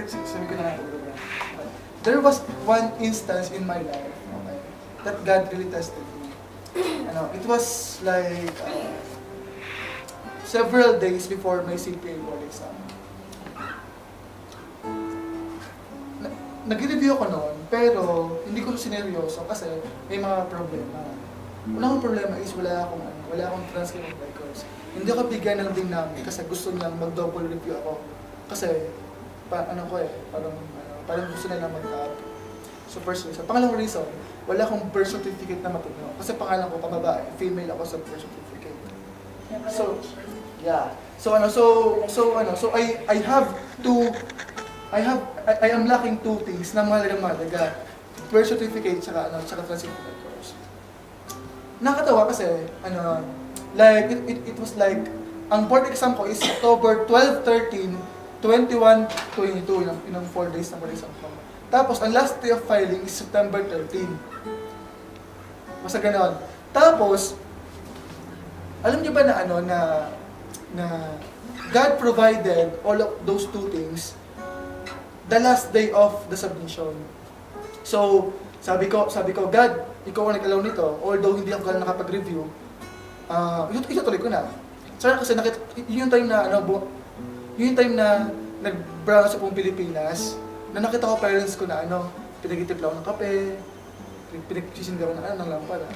sabi ko na there was one instance in my life, okay, that God really tested me. It was like several days before my CPA board exam. Nag-review ako noon, pero hindi ko sineryoso kasi may mga problema. Unang problema is wala akong transcript of my course. Hindi ako bigyan ng namin kasi gusto niyang mag-double review ako. Kasi, parang gusto nila mag-up. So first reason. Pangalawang reason, wala akong birth certificate na matino. Kasi pangalan ko pambabae, female ako sa birth certificate. So, yeah. So I am lacking two things na mahalaga. Birth certificate tsaka transcript of my course. Nakakatawa kasi, like, it was like, ang board exam ko is October 12, 13, 21, 22, yun ang 4 days na board exam ko. Tapos, ang last day of filing is September 13. Basta ganon. Tapos, alam niyo ba na God provided all of those two things the last day of the submission. So, sabi ko, God, ikaw ang nag-allow nito, although hindi ako nakapag-review, itutuloy ko na. Sana kasi yung time na nag-browse ako ng Pilipinas, na nakita ko parents ko na pinagtitimpla ako ng kape, pinagsisingawan ng lampara.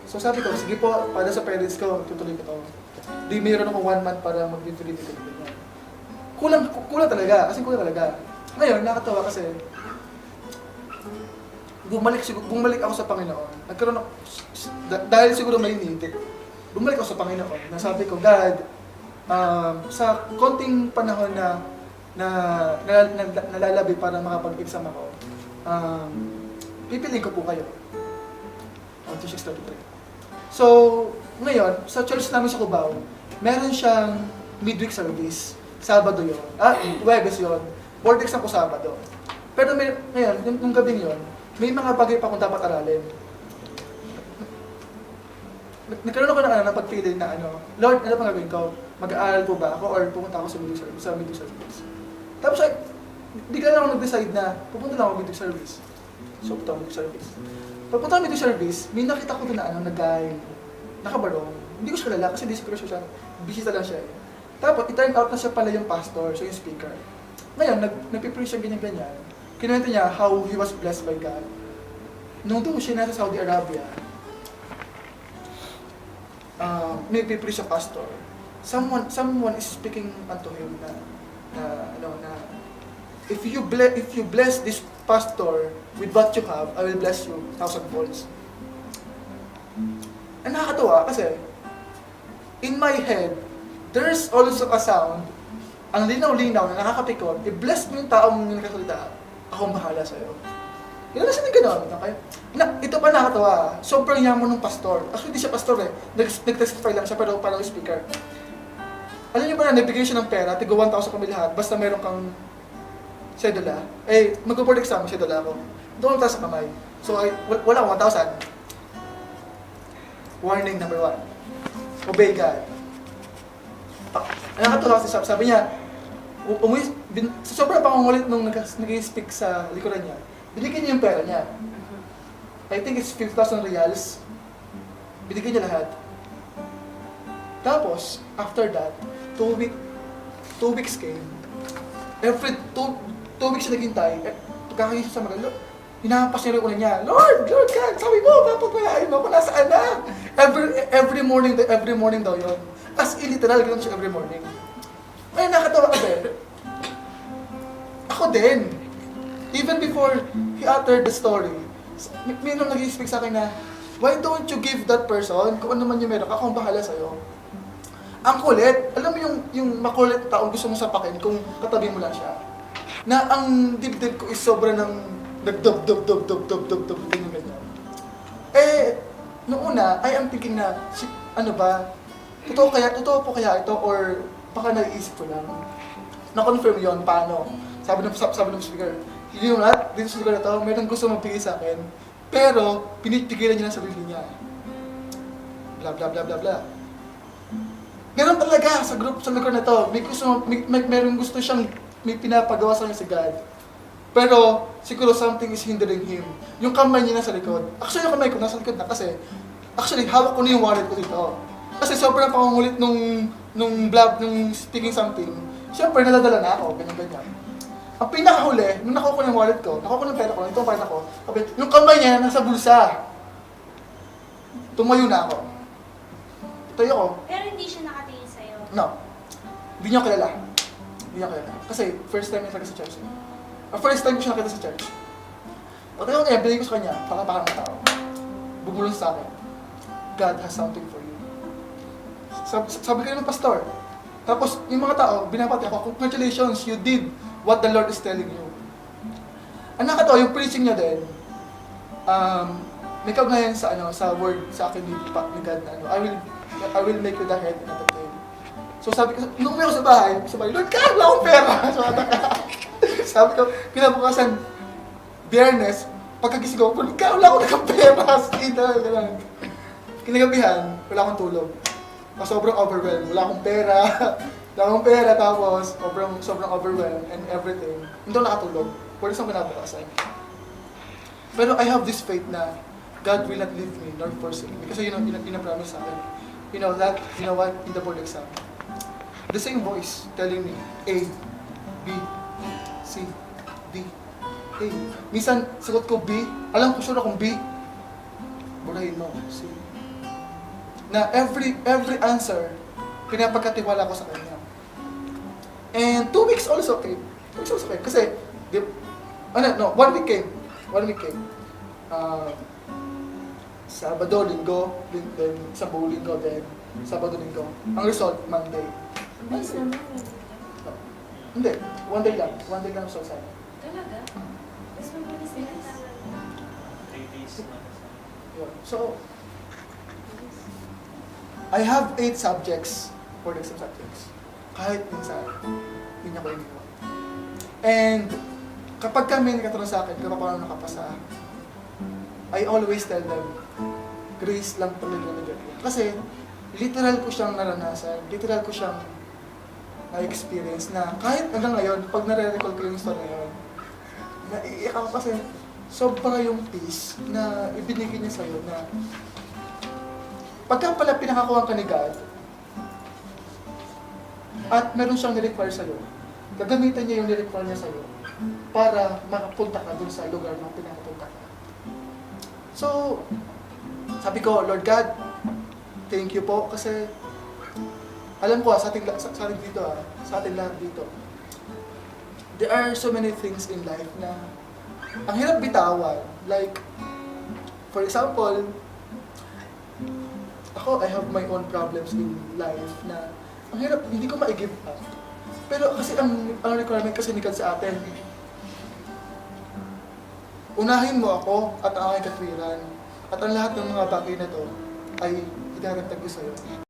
So sabi ko, sige po, para sa parents ko, tutuloy ko to. Di mayroon ako 1 month para mag-review. Kulang talaga, Ngayon, nakatawa kasi, bumalik ako sa Panginoon. Dahil siguro may need, bumalik ako sa Panginoon. Nasabi ko, God, sa konting panahon na nalalabi para makapag-exam ako, pipiliin ko po kayo. 2633. So, ngayon, sa church namin sa Cubao, meron siyang midweek service. Sabado yun. Huwebes yun. Board exam ko Sabado. Pero ngayon, yung gabing yun, may mga bagay pa akong dapat aralin. Nagkaroon ako ng pagpili na Lord, ano pang gagawin ko? Mag-aaral po ba ako or pumunta ako sa midweek service? Tapos bigla lang ako nag-decide na pupunta lang ako midweek service. So, pupunta ako midweek service. Pagpunta ako midweek service, may nakita ko doon na nag-guy, nakabarong. Hindi ko siya kilala kasi hindi siguro siya, bisita lang siya. Tapos, it-turn out na siya pala yung pastor, so yung speaker. Ngayon, nagpipreach siya ganyan-ganyan. Kinuwento niya how he was blessed by God. Nung doon siya nasa Saudi Arabia, may pipreach siya pastor. Someone is speaking unto him na if you bless this pastor with what you have, I will bless you 1,000 folds. And nakakatuwa kasi in my head, there's also a sound, ang linaw-linaw na nakakapikon, i-bless mo yung taong nagkasalita, akong bahala sa'yo. Yung nasa na gano'n, okay? Ito pa nakakatawa, sobrang yaman ng pastor. Actually, hindi siya pastor nag-testify lang siya, pero parang speaker. Alam niyo ba na nabigay siya ng pera, tigo 1,000 kami lahat, basta meron kang sedula. Mag-board exam, sedula ako. Doon tayo sa kamay. So, wala akong 1,000. Warning number 1. Obey God. Nakakatawa kasi sabi niya, sa sobrang pangungulit nung nag-speak sa likuran niya, binigyan niya yung pera niya. I think it's 5,000 reals. Binigyan niya lahat. Tapos, after that, 2 weeks came. Every 2 weeks siya naghintay. Pagkakagising sa magalo, hinahampas niya rin ulan niya. Lord God, sabi mo, papagpalain mo, nasaan na? Every morning daw yun. As in, literal, gano'n siya every morning. Ay, nakatawa kasi. Ako din. Even before he uttered the story, may nung nag-i-speak sa akin na, why don't you give that person, kung ano man yung meron, ako ang bahala sa'yo. Ang kulit. Alam mo yung makulit taong gusto mong sapakin kung katabi mo lang siya. Na ang dibdib ko is sobra ng nagdub-dub-dub-dub-dub-dub-dub ganyan. Noong una, I am thinking na, totoo po kaya ito or baka naiisip ko lang. Na-confirm yun, paano? Sabi ng speaker, you know what? Dito sa lugar na to, mayroong gusto magbigay sa akin, pero pinipigilan niya ng sarili niya. Bla bla bla bla bla. Ganun talaga sa lugar na to. Mayroong gusto siyang, may pinapagawa sa kanya si God. Pero, siguro something is hindering him. Yung kamay niya nasa likod. Actually, yung kamay ko nasa likod na kasi, actually, hawak ko na yung wallet ko dito. Kasi sobrang pangungulit nung speaking something. Siyempre, nadadala na ako, ganyan-ganyan. Ang pinakahuli, nung nakuha ko ng wallet ko, nakuha ko ng pera ko, ito ang pera ko, sabi, yung kamay niya nasa bulsa. Tumayo na ako. Tayo ako. Pero hindi siya nakatingin sa'yo. No. Hindi niya kilala. Hindi niya kilala. Kasi first time niya talaga sa church. First time ko siya nakita sa church. Pag tayo niya, binigay ko sa kanya, pakapakang ng tao. Bumulong sa akin. God has something for you. Sabi ko ng pastor. Tapos, yung mga tao, binabati ako, congratulations, you did what the Lord is telling you. Ang nakatawa, yung preaching niya din, may kaugnayan sa word sa akin ni God na I will make you the head and not the tail. So sabi ko, nung may ako sa bahay, Lord, wala akong pera. Sabi ko, kinabukasan, Biyernes, pagkagising ko, Lord, wala akong pera. Kinagabihan, wala akong tulog. Sobrang overwhelmed, wala akong pera, tapos sobrang overwhelmed and everything. Hindi ako nakatulog. Pwede sa kinabukasan. Pero I have this faith na God will not leave me nor forsake me. Kasi yun ang promise sa akin. You know what? In the board exam, the same voice telling me A, B, C, D, A. Minsan, sagot ko B. Alam ko sure akong B. Burahin mo, C. Na every answer, pinapagkatiwala ko sa kanya. And 2 weeks also okay. 2 weeks also okay. Kasi, 1 week came. 1 week came. Sabado, Linggo, then Sabado, Linggo, then Sabado, Linggo. Ang result, Monday. Bilis naman. Hindi, 1 day lang. 1 day lang ang result sa'yo. Talaga? Mas mabilis nila. 3 days na. Yun. So, I have 8 subjects, for exam subjects. Kahit minsan, hindi niya ko iniwan. And, kapag kami nagkatanong sa akin, kapag ako nakapasa, I always tell them, grace lang talaga na Diyos. Kasi, literal ko siyang naranasan, literal ko siyang na-experience na kahit hanggang ngayon, pag nare-recall ko yung story na yun, naiiyak ako kasi sobra yung peace na ibinigay niya sa'yo na pagka pala pinakakuha ka ni God at meron siyang nirequire sa'yo, gagamitan niya yung nirequire niya sa'yo para makapunta ka dun sa lugar na pinakapunta ka. So, sabi ko, Lord God, thank you po kasi alam ko sa ating lahat dito, there are so many things in life na ang hirap bitawan. Like, for example, I have my own problems in life na ang hirap, hindi ko ma-give up. Pero kasi ang requirement kasi ni God sa atin, unahin mo ako at ang aking katwiran at ang lahat ng mga bagay na to ay idaragdag ko sa'yo.